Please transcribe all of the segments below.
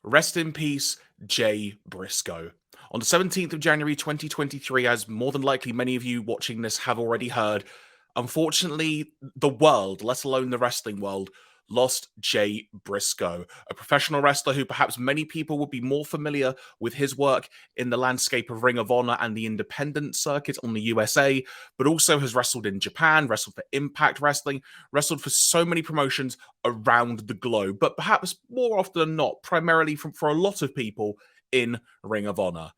Rest in peace, Jay Briscoe. On the 17th of January 2023, as more than likely many of you watching this have already heard, unfortunately, the world, let alone the wrestling world, lost Jay Briscoe, a professional wrestler who perhaps many people would be more familiar with his work in the landscape of Ring of Honor and the independent circuit on the USA, but also has wrestled in Japan, wrestled for Impact Wrestling, wrestled for so many promotions around the globe, but perhaps more often than not, primarily for a lot of people in Ring of Honor.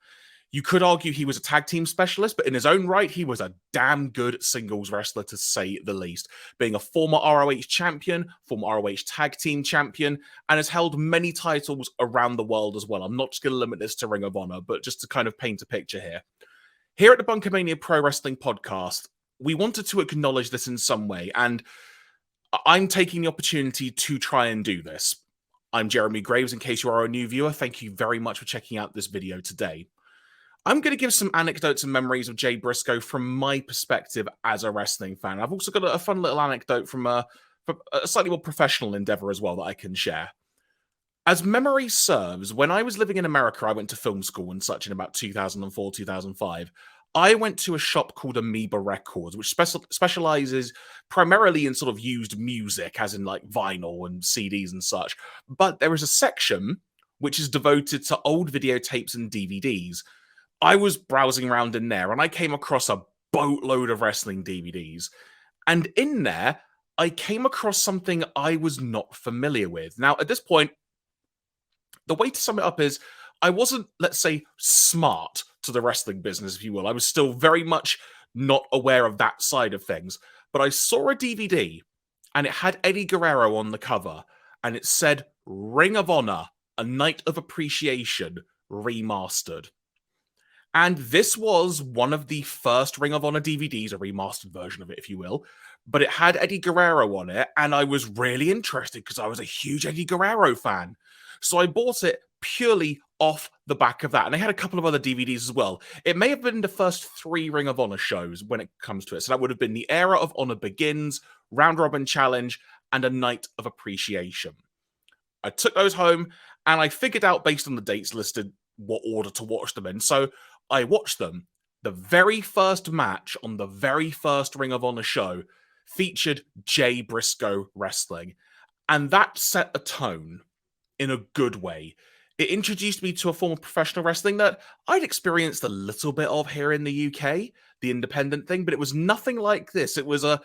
You could argue he was a tag team specialist, but in his own right, he was a damn good singles wrestler, to say the least. Being a former ROH champion, former ROH tag team champion, and has held many titles around the world as well. I'm not just going to limit this to Ring of Honor, but just to kind of paint a picture here. Here at the BunkaMania Pro Wrestling Podcast, we wanted to acknowledge this in some way, and I'm taking the opportunity to try and do this. I'm Jeremy Graves, in case you are a new viewer. Thank you very much for checking out this video today. I'm going to give some anecdotes and memories of Jay Briscoe from my perspective as a wrestling fan. I've also got a fun little anecdote from a slightly more professional endeavor as well that I can share. As memory serves, when I was living in America, I went to film school and such in about 2004, 2005. I went to a shop called Amoeba Records, which specializes primarily in sort of used music, as in like vinyl and CDs and such. But there is a section which is devoted to old videotapes and DVDs. I was browsing around in there and I came across a boatload of wrestling DVDs. And in there, I came across something I was not familiar with. Now, at this point, the way to sum it up is I wasn't, let's say, smart to the wrestling business, if you will. I was still very much not aware of that side of things. But I saw a DVD and it had Eddie Guerrero on the cover and it said Ring of Honor, A Night of Appreciation Remastered. And this was one of the first Ring of Honor DVDs, a remastered version of it, if you will. But it had Eddie Guerrero on it, and I was really interested because I was a huge Eddie Guerrero fan. So I bought it purely off the back of that. And I had a couple of other DVDs as well. It may have been the first 3 Ring of Honor shows when it comes to it. So that would have been the Era of Honor Begins, Round Robin Challenge, and A Night of Appreciation. I took those home, and I figured out, based on the dates listed, what order to watch them in. So I watched them. The very first match on the very first Ring of Honor show featured Jay Briscoe wrestling. And that set a tone in a good way. It introduced me to a form of professional wrestling that I'd experienced a little bit of here in the UK, the independent thing, but it was nothing like this. It was a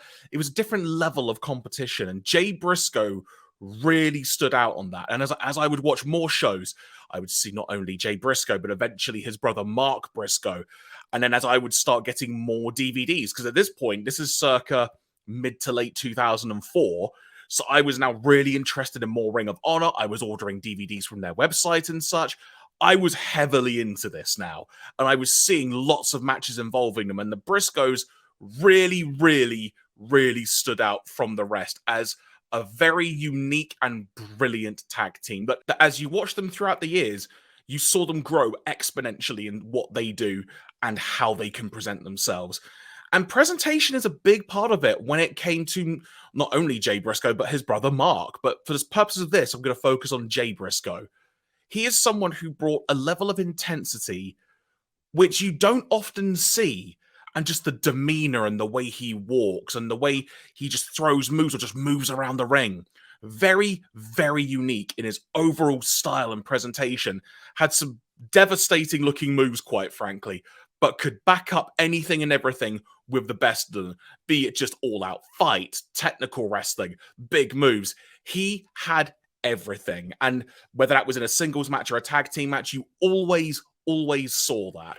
different level of competition. And Jay Briscoe really stood out on that. And as I would watch more shows, I would see not only Jay Briscoe, but eventually his brother Mark Briscoe. And then as I would start getting more DVDs, because at this point, this is circa mid to late 2004. So I was now really interested in more Ring of Honor. I was ordering DVDs from their website and such. I was heavily into this now. And I was seeing lots of matches involving them. And the Briscoes really, really, really stood out from the rest as a very unique and brilliant tag team. But as you watch them throughout the years, you saw them grow exponentially in what they do and how they can present themselves. And presentation is a big part of it when it came to not only Jay Briscoe, but his brother Mark. But for the purpose of this, I'm going to focus on Jay Briscoe. He is someone who brought a level of intensity which you don't often see. And just the demeanor and the way he walks and the way he just throws moves or just moves around the ring. Very, very unique in his overall style and presentation. Had some devastating looking moves, quite frankly, but could back up anything and everything with the best of them, be it just all-out fight, technical wrestling, big moves. He had everything. And whether that was in a singles match or a tag team match, you always saw that.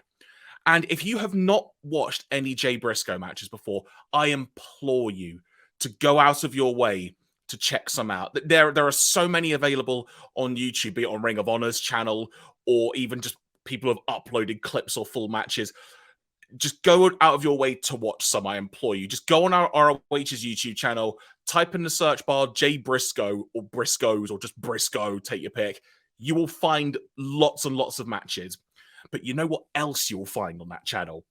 And if you have not watched any Jay Briscoe matches before, I implore you to go out of your way to check some out. There are so many available on YouTube, be it on Ring of Honor's channel, or even just people have uploaded clips or full matches. Just go out of your way to watch some, I implore you. Just go on our ROH's YouTube channel, type in the search bar Jay Briscoe or Briscoes or just Briscoe, take your pick. You will find lots and lots of matches. But you know what else you'll find on that channel?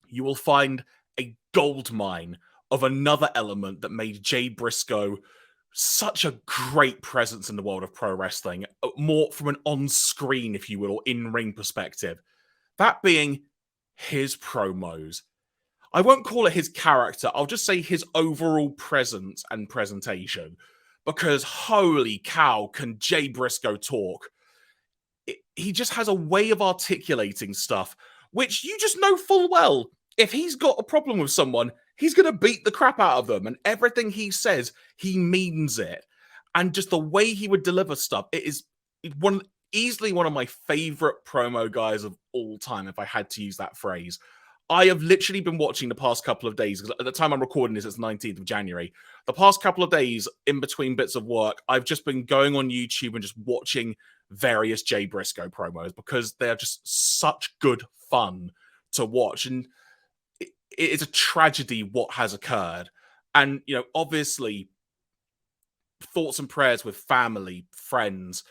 You will find a gold mine of another element that made Jay Briscoe such a great presence in the world of pro wrestling, more from an on screen, if you will, or in ring perspective. That being his promos. I won't call it his character, I'll just say his overall presence and presentation. Because holy cow, can Jay Briscoe talk? He just has a way of articulating stuff, which you just know full well. If he's got a problem with someone, he's going to beat the crap out of them. And everything he says, he means it. And just the way he would deliver stuff, it is easily one of my favorite promo guys of all time, if I had to use that phrase. I have literally been watching the past couple of days, because at the time I'm recording this, it's 19th of January. The past couple of days, in between bits of work, I've just been going on YouTube and just watching various Jay Briscoe promos, because they're just such good fun to watch. And it is a tragedy what has occurred. And, obviously, thoughts and prayers with family, friends,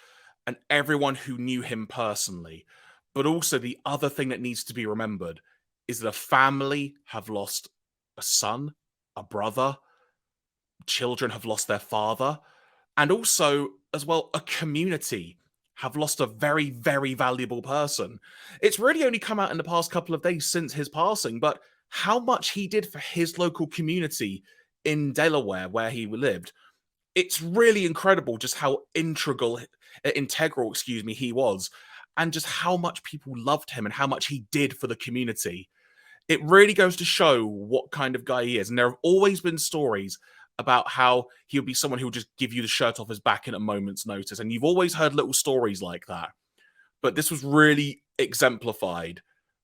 and everyone who knew him personally. But also, the other thing that needs to be remembered is that a family have lost a son, a brother, children have lost their father, and also, as well, a community have lost a very, very valuable person. It's really only come out in the past couple of days since his passing, but how much he did for his local community in Delaware, where he lived, it's really incredible just how integral he was, and just how much people loved him and how much he did for the community. It really goes to show what kind of guy he is. And there have always been stories about how he would be someone who would just give you the shirt off his back in a moment's notice. And you've always heard little stories like that. But this was really exemplified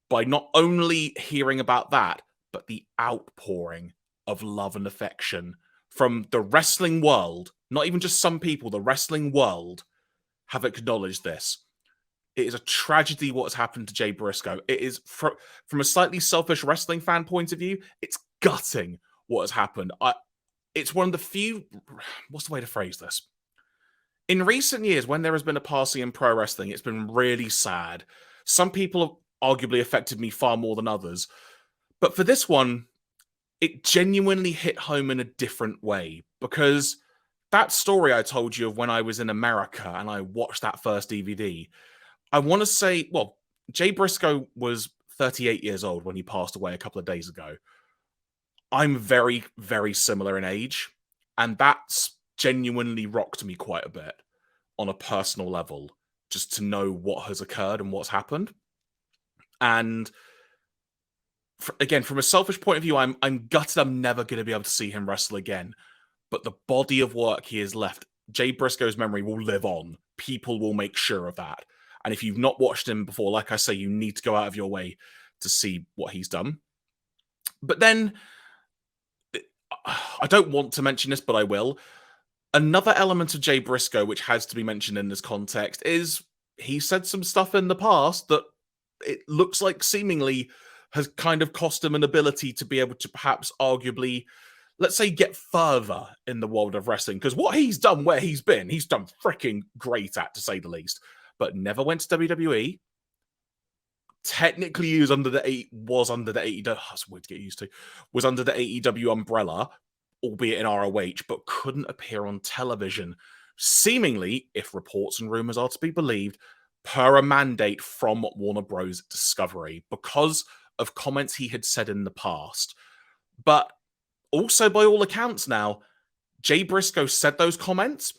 by not only hearing about that, but the outpouring of love and affection from the wrestling world. Not even just some people, the wrestling world have acknowledged this. It is a tragedy what has happened to Jay Briscoe. It is, from a slightly selfish wrestling fan point of view, it's gutting what has happened. It's one of the few, what's the way to phrase this? In recent years, when there has been a passing in pro wrestling, it's been really sad. Some people have arguably affected me far more than others. But for this one, it genuinely hit home in a different way, because that story I told you of when I was in America and I watched that first DVD, I want to say, well, Jay Briscoe was 38 years old when he passed away a couple of days ago. I'm very, very similar in age, and that's genuinely rocked me quite a bit on a personal level, just to know what has occurred and what's happened. And again, from a selfish point of view, I'm gutted I'm never going to be able to see him wrestle again. But the body of work he has left, Jay Briscoe's memory will live on. People will make sure of that. And if you've not watched him before, like I say, you need to go out of your way to see what he's done. But then, I don't want to mention this, but I will. Another element of Jay Briscoe, which has to be mentioned in this context, is he said some stuff in the past that it looks like seemingly has kind of cost him an ability to be able to perhaps arguably, let's say, get further in the world of wrestling. Because what he's done where he's been, he's done freaking great at, to say the least. But never went to WWE. Technically, he was under the AEW. That's weird to get used to. Was under the AEW umbrella, albeit in ROH, but couldn't appear on television. Seemingly, if reports and rumors are to be believed, per a mandate from Warner Bros. Discovery, because of comments he had said in the past. But also, by all accounts now, Jay Briscoe said those comments.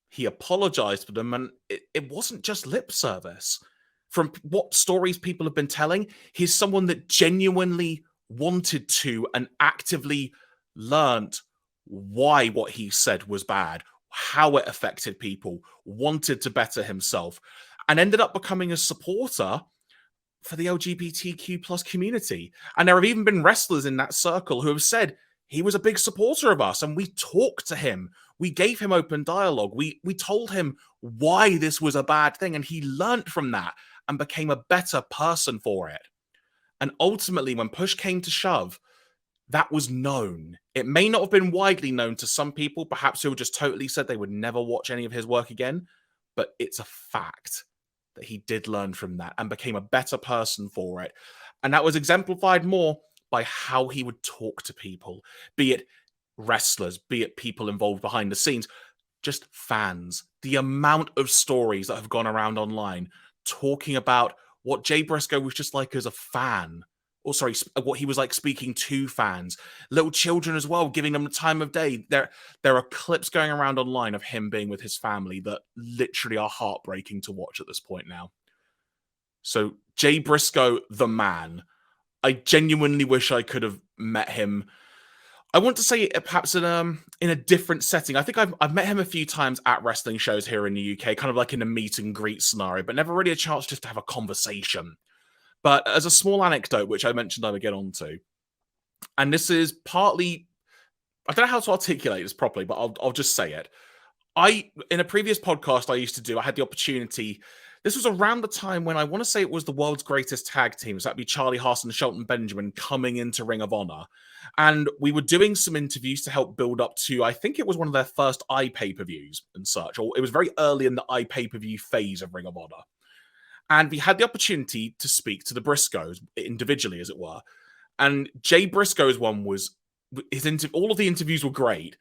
He apologized for them, and it wasn't just lip service. From what stories people have been telling, he's someone that genuinely wanted to and actively learned why what he said was bad, how it affected people, wanted to better himself, and ended up becoming a supporter for the LGBTQ plus community. And there have even been wrestlers in that circle who have said, he was a big supporter of us, and we talked to him. We gave him open dialogue. We told him why this was a bad thing, and he learned from that and became a better person for it. And ultimately, when push came to shove, that was known. It may not have been widely known to some people, perhaps who just totally said they would never watch any of his work again, but it's a fact that he did learn from that and became a better person for it. And that was exemplified more by how he would talk to people, be it wrestlers, be it people involved behind the scenes. just fans. The amount of stories that have gone around online talking about what Jay Briscoe was just like as a fan. Or sorry, what he was like speaking to fans, little children as well, giving them the time of day. There are clips going around online of him being with his family that literally are heartbreaking to watch at this point now. So Jay Briscoe, the man. I genuinely wish I could have met him. I want to say perhaps in a different setting. I think I've met him a few times at wrestling shows here in the UK, kind of like in a meet and greet scenario, but never really a chance just to have a conversation. But as a small anecdote, which I mentioned I would get onto, and this is partly, I don't know how to articulate this properly, but I'll just say it. In a previous podcast I used to do, I had the opportunity. This was around the time when I want to say it was the world's greatest tag teams. That'd be Charlie Haas and Shelton Benjamin coming into Ring of Honor. And we were doing some interviews to help build up to, I think it was one of their first iPay-per-views and such, or it was very early in the iPay-per-view phase of Ring of Honor. And we had the opportunity to speak to the Briscoes individually, as it were. And Jay Briscoe's one was, all of the interviews were great.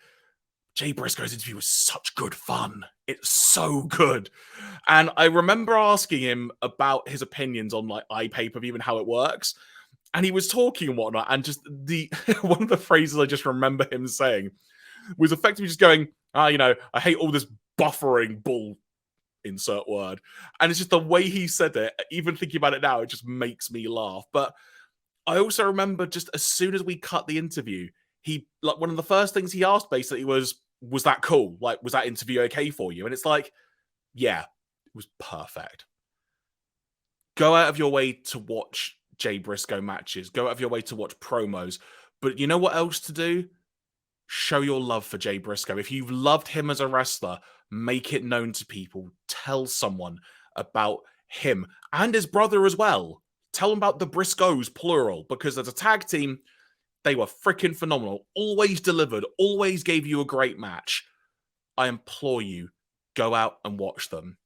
Jay Briscoe's interview was such good fun. It's so good. And I remember asking him about his opinions on like iPay-per-view and how it works. And he was talking and whatnot. And just one of the phrases I just remember him saying was effectively just going, I hate all this buffering bull, insert word. And it's just the way he said it, even thinking about it now, it just makes me laugh. But I also remember just as soon as we cut the interview, one of the first things he asked basically was that cool? Like, was that interview okay for you? And it's like, yeah, it was perfect. Go out of your way to watch Jay Briscoe matches. Go out of your way to watch promos. But you know what else to do? Show your love for Jay Briscoe. If you've loved him as a wrestler, make it known to people. Tell someone about him and his brother as well. Tell them about the Briscoes, plural, because as a tag team, they were freaking phenomenal. Always delivered. Always gave you a great match. I implore you, go out and watch them.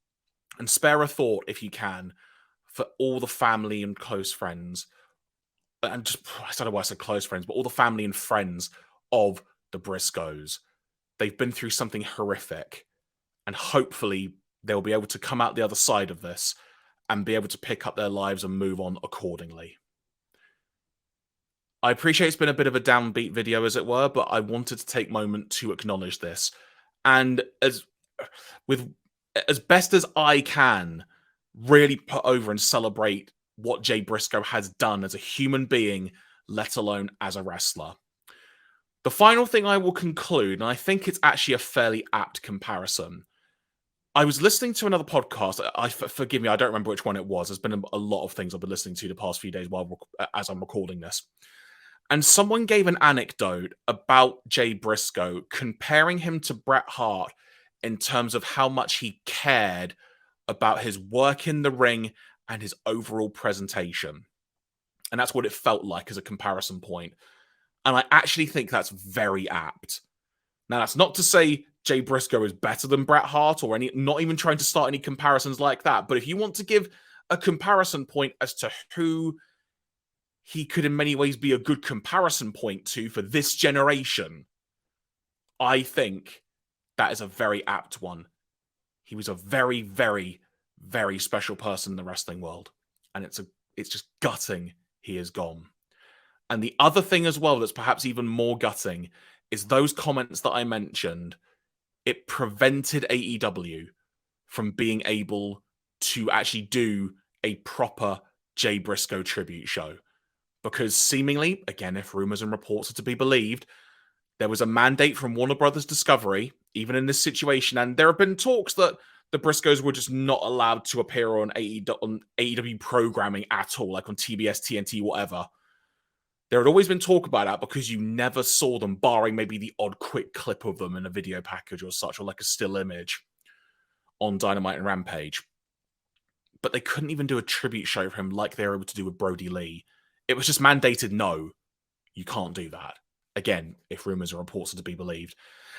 And spare a thought, if you can, for all the family and close friends. And just, I don't know why I said close friends, but all the family and friends of the Briscoes. They've been through something horrific. And hopefully they'll be able to come out the other side of this and be able to pick up their lives and move on accordingly. I appreciate it's been a bit of a downbeat video, as it were, but I wanted to take a moment to acknowledge this. And as best as I can, really put over and celebrate what Jay Briscoe has done as a human being, let alone as a wrestler. The final thing I will conclude, and I think it's actually a fairly apt comparison. I was listening to another podcast. Forgive me, I don't remember which one it was. There's been a lot of things I've been listening to the past few days as I'm recording this. And someone gave an anecdote about Jay Briscoe, comparing him to Bret Hart in terms of how much he cared about his work in the ring and his overall presentation. And that's what it felt like as a comparison point. And I actually think that's very apt. Now, that's not to say Jay Briscoe is better than Bret Hart or not even trying to start any comparisons like that. But if you want to give a comparison point as to who he could in many ways be a good comparison point to for this generation, I think that is a very apt one. He was a very, very, very special person in the wrestling world. And it's just gutting he is gone. And the other thing as well that's perhaps even more gutting is those comments that I mentioned. It prevented AEW from being able to actually do a proper Jay Briscoe tribute show. Because seemingly, again, if rumors and reports are to be believed, there was a mandate from Warner Brothers Discovery, even in this situation, and there have been talks that the Briscoes were just not allowed to appear on AEW programming at all, like on TBS, TNT, whatever. There had always been talk about that because you never saw them, barring maybe the odd quick clip of them in a video package or such, or like a still image on Dynamite and Rampage. But they couldn't even do a tribute show for him like they were able to do with Brody Lee. It was just mandated, no, you can't do that. Again, if rumors and reports are to be believed.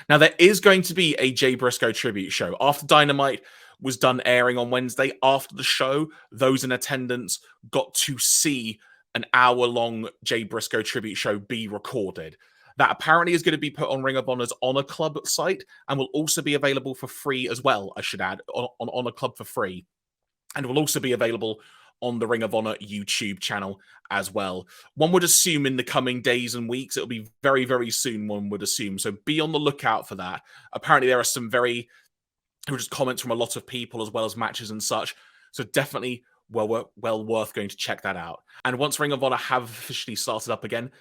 Now, there is going to be a Jay Briscoe tribute show. After Dynamite was done airing on Wednesday, after the show, those in attendance got to see an hour-long Jay Briscoe tribute show be recorded. That apparently is going to be put on Ring of Honor's Honor Club site and will also be available for free as well, I should add, on Honor Club for free. And will also be available on the Ring of Honor YouTube channel as well. One would assume in the coming days and weeks, it'll be very, very soon, one would assume. So be on the lookout for that. Apparently, there are some very just comments from a lot of people as well as matches and such. So definitely well worth going to check that out. And once Ring of Honor have officially started up again,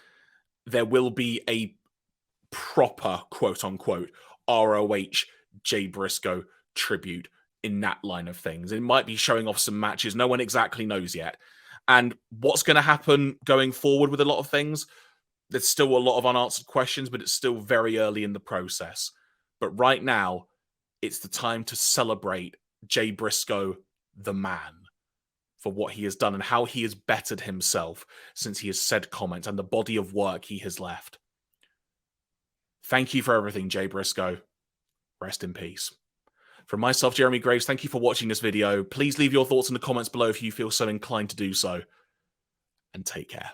there will be a proper quote unquote ROH Jay Briscoe tribute in that line of things. It might be showing off some matches. No one exactly knows yet. And what's going to happen going forward with a lot of things, there's still a lot of unanswered questions, but it's still very early in the process. But right now, it's the time to celebrate Jay Briscoe, the man, for what he has done and how he has bettered himself since he has said comments and the body of work he has left. Thank you for everything, Jay Briscoe. Rest in peace. From myself, Jeremy Graves, thank you for watching this video. Please leave your thoughts in the comments below if you feel so inclined to do so. And take care.